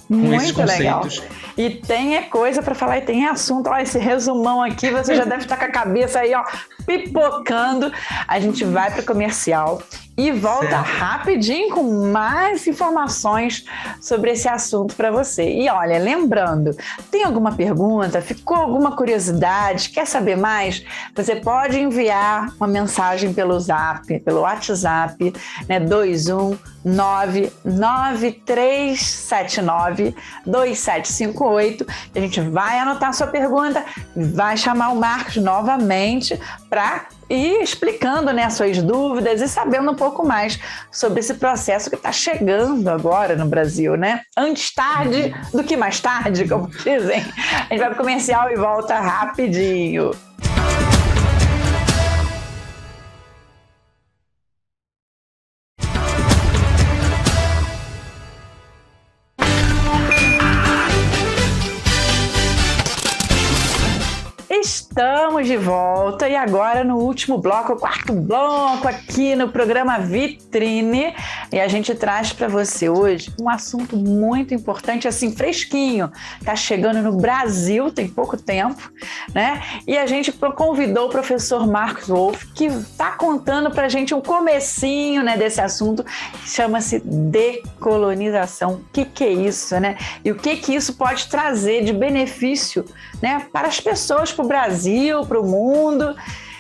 C: Com
D: muito
C: esses conceitos.
D: Legal. E tem coisa para falar e tem assunto. Ó, esse resumão aqui, você já deve estar com a cabeça aí, ó, pipocando. A gente vai para o comercial e volta rapidinho com mais informações sobre esse assunto para você. E olha, lembrando, tem alguma pergunta, ficou alguma curiosidade, quer saber mais? Você pode enviar uma mensagem pelo Zap, pelo WhatsApp, né, 21993792758. A gente vai anotar sua pergunta, vai chamar o Marcos novamente para ir explicando, né, suas dúvidas e sabendo um pouco mais sobre esse processo que está chegando agora no Brasil, né? Antes tarde do que mais tarde, como dizem. A gente vai para o comercial e volta rapidinho. Estamos de volta e agora no último bloco, o quarto bloco aqui no programa Vitrine, e a gente traz para você hoje um assunto muito importante, assim, fresquinho, tá chegando no Brasil, tem pouco tempo, né? E a gente convidou o professor Marcos Wolff, que tá contando pra gente um comecinho, né, desse assunto, que chama-se decolonização. O que é isso, né? E o que isso pode trazer de benefício, né, para as pessoas, para o Brasil, para o mundo.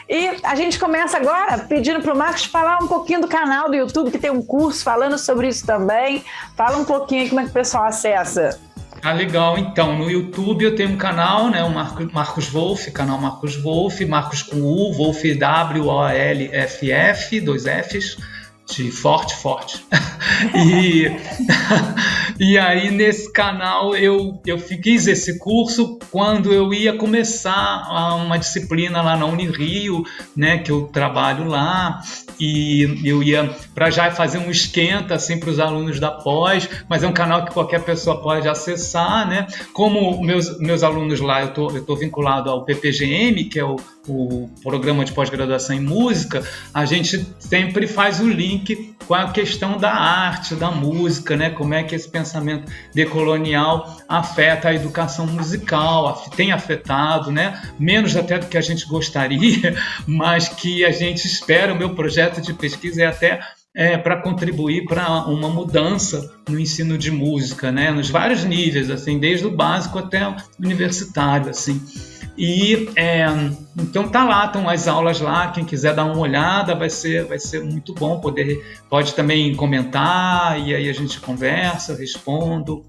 D: E a gente começa agora pedindo para o Marcos falar um pouquinho do canal do YouTube, que tem um curso falando sobre isso também. Fala um pouquinho aí como é que o pessoal acessa.
C: Legal. Então, no YouTube eu tenho um canal, né, o Marcos Wolff, canal Marcos Wolff, Marcos com U, Wolff WOLFF, 2 Fs, de forte. E aí nesse canal eu fiz esse curso quando eu ia começar uma disciplina lá na Unirio, né, que eu trabalho lá, e eu ia para já fazer um esquenta assim para os alunos da pós, mas é um canal que qualquer pessoa pode acessar, né? Como meus alunos lá, eu tô vinculado ao PPGM, que é o programa de pós-graduação em música, a gente sempre faz o link com a questão da arte, da música, né? Como é que esse pensamento decolonial afeta a educação musical, tem afetado, né? Menos até do que a gente gostaria, mas que a gente espera. O meu projeto de pesquisa é até para contribuir para uma mudança no ensino de música, né? Nos vários níveis, assim, desde o básico até o universitário, assim. E então tá lá, estão as aulas lá, quem quiser dar uma olhada vai ser muito bom, pode também comentar, e aí a gente conversa, eu respondo,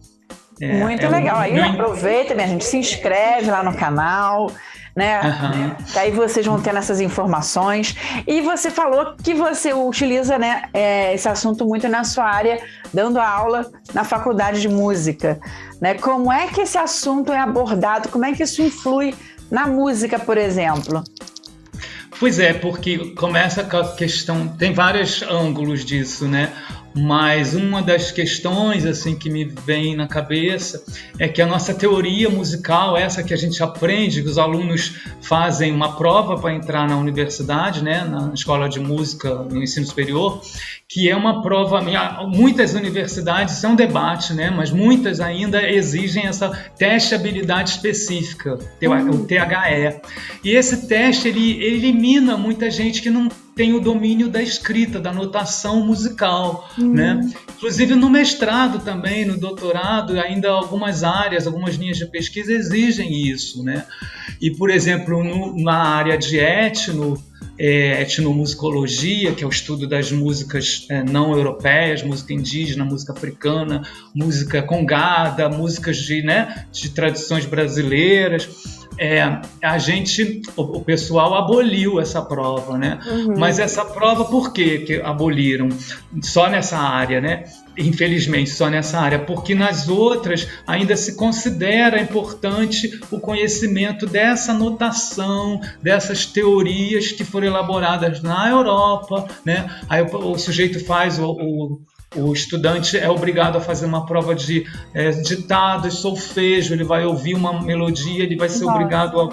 D: Muito legal. Aí aproveita, minha gente, se inscreve lá no canal, né? Que aí vocês vão tendo essas informações. E você falou que você utiliza, né, esse assunto muito na sua área, dando aula na faculdade de música, né? Como é que esse assunto é abordado? Como é que isso influi na música, por exemplo?
C: Pois é, porque começa com a questão, tem vários ângulos disso, né? Mas uma das questões assim que me vem na cabeça é que a nossa teoria musical, essa que a gente aprende, que os alunos fazem uma prova para entrar na universidade, né, na escola de música, no ensino superior, que é uma prova, muitas universidades, isso é um debate, né, mas muitas ainda exigem essa teste de habilidade específica, o THE. E esse teste, ele elimina muita gente que não tem o domínio da escrita, da notação musical, né? Inclusive no mestrado também, no doutorado, ainda algumas áreas, algumas linhas de pesquisa exigem isso, né? E, por exemplo, na área de etnomusicologia, que é o estudo das músicas não europeias, música indígena, música africana, música congada, músicas de tradições brasileiras, o pessoal aboliu essa prova, né? Mas essa prova, por que aboliram? Só nessa área, né? Infelizmente, só nessa área, porque nas outras ainda se considera importante o conhecimento dessa notação, dessas teorias que foram elaboradas na Europa, né? Aí o sujeito faz o estudante é obrigado a fazer uma prova de ditados, solfejo, ele vai ouvir uma melodia, ele vai ser obrigado a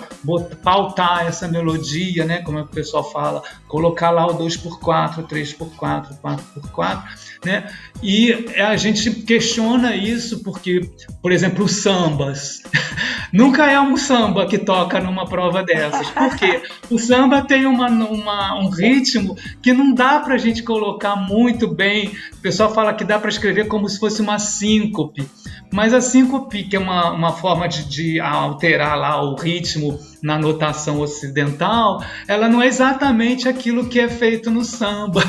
C: pautar essa melodia, né, como é que o pessoal fala, colocar lá o 2x4, 3x4, 4x4, né? E a gente questiona isso porque, por exemplo, os sambas. Nunca é um samba que toca numa prova dessas. Por quê? O samba tem um ritmo que não dá pra gente colocar muito bem. O pessoal fala que dá para escrever como se fosse uma síncope. Mas a síncope, que é uma forma de alterar lá o ritmo na notação ocidental, ela não é exatamente aquilo que é feito no samba.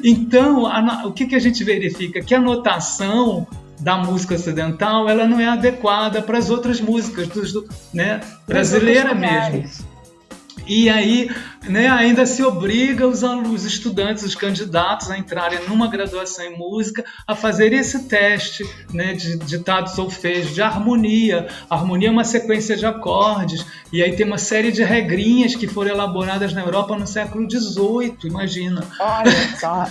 C: Então, o que a gente verifica? Que a notação da música ocidental, ela não é adequada para as outras músicas, né, brasileira mesmo. E aí, né, ainda se obriga os estudantes, os candidatos a entrarem numa graduação em música a fazer esse teste, né, de ditado, solfejo, de harmonia. A harmonia é uma sequência de acordes, e aí tem uma série de regrinhas que foram elaboradas na Europa no século XVIII, imagina.
D: Olha só!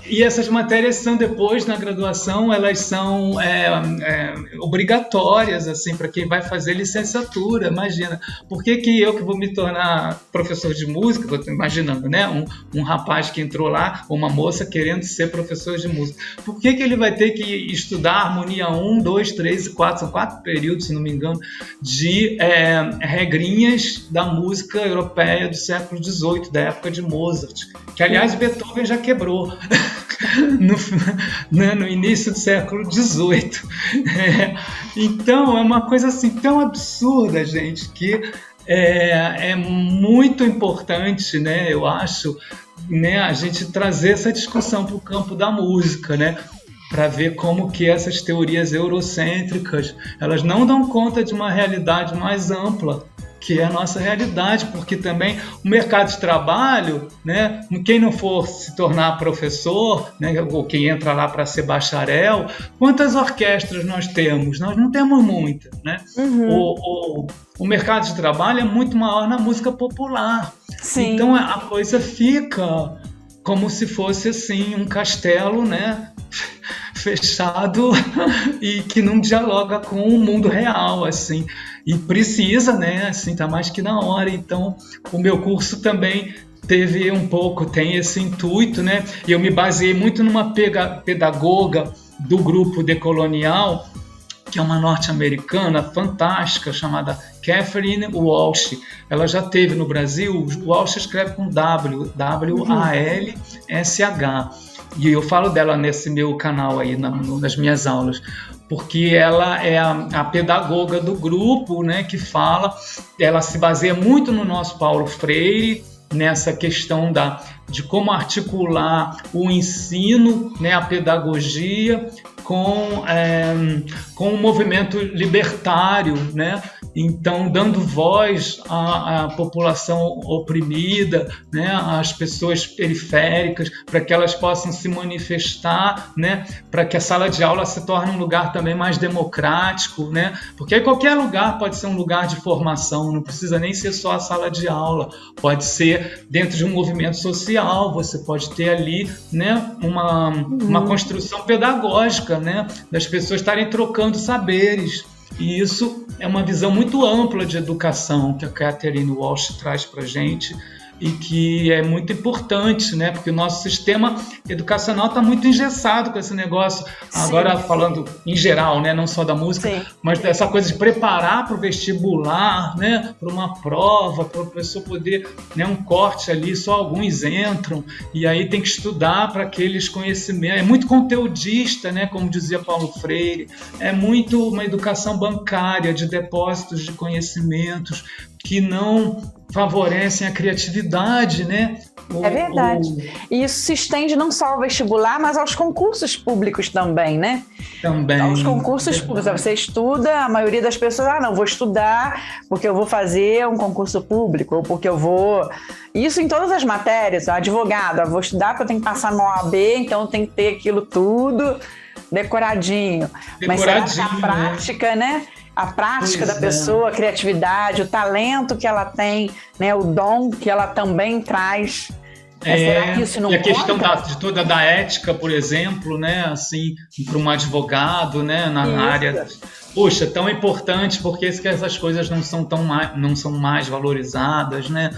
C: E essas matérias são depois, na graduação, elas são obrigatórias, assim, para quem vai fazer licenciatura, imagina. Por que eu que vou me tornar professor de música, estou imaginando, né? Um rapaz que entrou lá, uma moça querendo ser professor de música. Por que ele vai ter que estudar harmonia 1, 2, 3 e 4, são 4 períodos, se não me engano, de regrinhas da música europeia do século XVIII, da época de Mozart, que, aliás, Beethoven já quebrou. No início do século XVIII. Então é uma coisa assim tão absurda, gente, que é muito importante, né, eu acho, né, a gente trazer essa discussão para o campo da música, né, para ver como que essas teorias eurocêntricas, elas não dão conta de uma realidade mais ampla, que é a nossa realidade, porque também o mercado de trabalho, né, quem não for se tornar professor, né, ou quem entra lá para ser bacharel, quantas orquestras nós temos? Nós não temos muitas, né? O mercado de trabalho é muito maior na música popular.
D: Sim.
C: Então a coisa fica como se fosse assim um castelo, né, fechado e que não dialoga com o mundo real, assim. E precisa, né? Assim, tá mais que na hora. Então, o meu curso também tem esse intuito, né? E eu me baseei muito numa pedagoga do grupo decolonial, que é uma norte-americana fantástica, chamada Catherine Walsh. Ela já esteve no Brasil. Walsh escreve com W-A-L-S-H. E eu falo dela nesse meu canal aí, nas minhas aulas, porque ela é a pedagoga do grupo, né, que ela se baseia muito no nosso Paulo Freire, nessa questão de como articular o ensino, né, a pedagogia, com o movimento libertário, né? Então, dando voz à população oprimida, né? Às pessoas periféricas, para que elas possam se manifestar, né? Para que a sala de aula se torne um lugar também mais democrático, né? Porque aí qualquer lugar pode ser um lugar de formação, não precisa nem ser só a sala de aula, pode ser dentro de um movimento social, você pode ter ali, né? Uma construção pedagógica, né? Das pessoas estarem trocando saberes. E isso é uma visão muito ampla de educação que a Catherine Walsh traz para a gente e que é muito importante, né? Porque o nosso sistema educacional está muito engessado com esse negócio. Sim. Agora, falando em geral, né? Não só da música, sim, mas dessa coisa de preparar para o vestibular, né? Para uma prova, para o professor poder, né? Um corte ali, só alguns entram, e aí tem que estudar para aqueles conhecimentos. É muito conteudista, né? Como dizia Paulo Freire, é muito uma educação bancária de depósitos de conhecimentos que não favorecem a criatividade, né?
D: É verdade. E isso se estende não só ao vestibular, mas aos concursos públicos também, né?
C: Também.
D: Aos concursos públicos. Você estuda, a maioria das pessoas, não, vou estudar porque eu vou fazer um concurso público, ou porque eu vou... Isso em todas as matérias. Advogado, vou estudar porque eu tenho que passar no OAB, então eu tenho que ter aquilo tudo decoradinho. Mas será que a prática, né? A prática da pessoa, a criatividade, o talento que ela tem, né, o dom que ela também traz. Será que isso não
C: conta? E a questão de toda da ética, por exemplo, né, assim, para um advogado, né, na área. Poxa, tão importante, porque essas coisas não são mais valorizadas, né?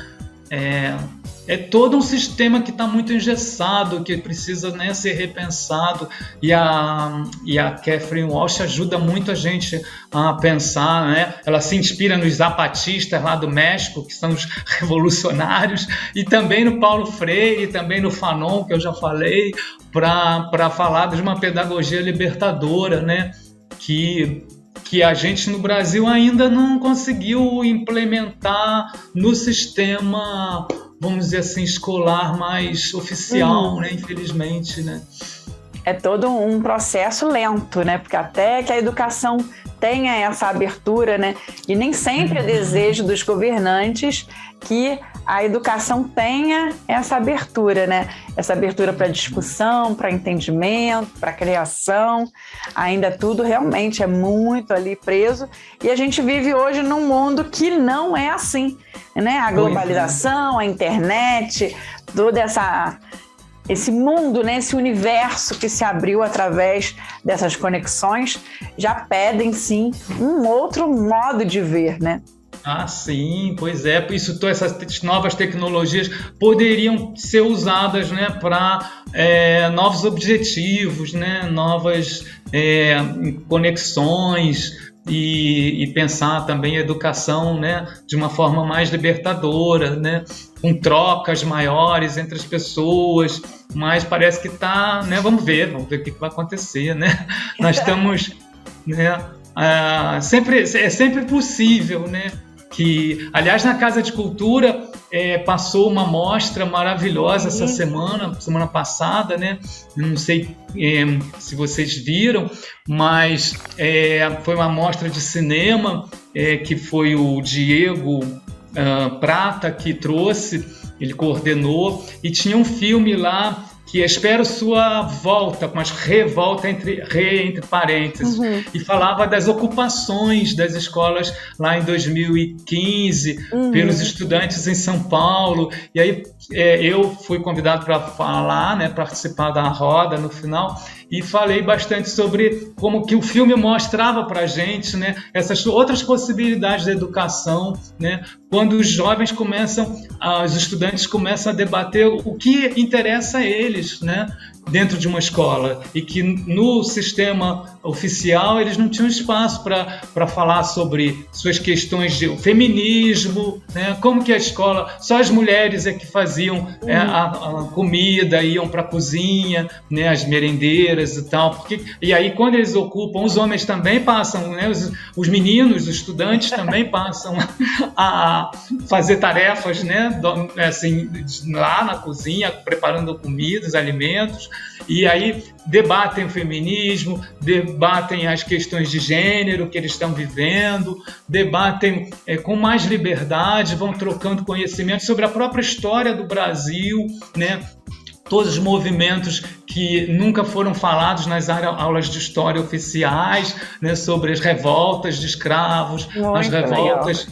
C: É todo um sistema que está muito engessado, que precisa, né, ser repensado, e a Catherine Walsh ajuda muito a gente a pensar, né? Ela se inspira nos zapatistas lá do México, que são os revolucionários, e também no Paulo Freire, também no Fanon, que eu já falei, para falar de uma pedagogia libertadora, né? Que a gente no Brasil ainda não conseguiu implementar no sistema, vamos dizer assim, escolar mais oficial, né? Infelizmente, né?
D: É todo um processo lento, né? Porque até que a educação tenha essa abertura, né? E nem sempre é desejo dos governantes que a educação tenha essa abertura, né? Essa abertura para discussão, para entendimento, para criação. Ainda tudo realmente é muito ali preso. E a gente vive hoje num mundo que não é assim, né? A globalização, a internet, toda esse mundo, né, esse universo que se abriu através dessas conexões, já pedem, sim, um outro modo de ver, né?
C: Ah, sim, pois é. Essas novas tecnologias poderiam ser usadas, né, para novos objetivos, né, novas conexões, e pensar também a educação, né, de uma forma mais libertadora, né, com trocas maiores entre as pessoas, mas parece que está, né, vamos ver o que vai acontecer, né? Nós estamos, né, é sempre possível, né? Que, aliás, na Casa de Cultura passou uma mostra maravilhosa essa semana passada, né? Não sei se vocês viram, mas foi uma mostra de cinema que foi o Diego Prata que trouxe, ele coordenou, e tinha um filme lá que Espero Sua Volta, com as revolta entre parênteses, e falava das ocupações das escolas lá em 2015 pelos estudantes em São Paulo. E aí eu fui convidado para falar, né, participar da roda no final, e falei bastante sobre como que o filme mostrava para a gente, né, essas outras possibilidades da educação, né, quando os jovens os estudantes começam a debater o que interessa a eles, né, dentro de uma escola, e que no sistema oficial eles não tinham espaço para falar sobre suas questões de feminismo, né, como que a escola, só as mulheres que faziam a comida, iam para a cozinha, né, as merendeiras, feiras e tal, e aí quando eles ocupam, os homens também passam, né, os meninos, os estudantes também passam a fazer tarefas, né, assim, lá na cozinha, preparando comidas, alimentos, e aí debatem o feminismo, debatem as questões de gênero que eles estão vivendo, debatem com mais liberdade, vão trocando conhecimento sobre a própria história do Brasil, né? Todos os movimentos que nunca foram falados nas aulas de história oficiais, né? Sobre as revoltas de escravos, as revoltas...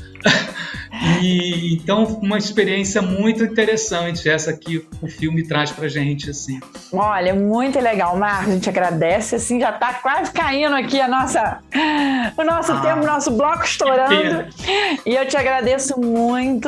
C: E então uma experiência muito interessante essa que o filme traz pra gente, assim.
D: Olha, muito legal, Marcos, a gente agradece, assim, já tá quase caindo aqui o nosso tempo, o nosso bloco estourando, e eu te agradeço muito.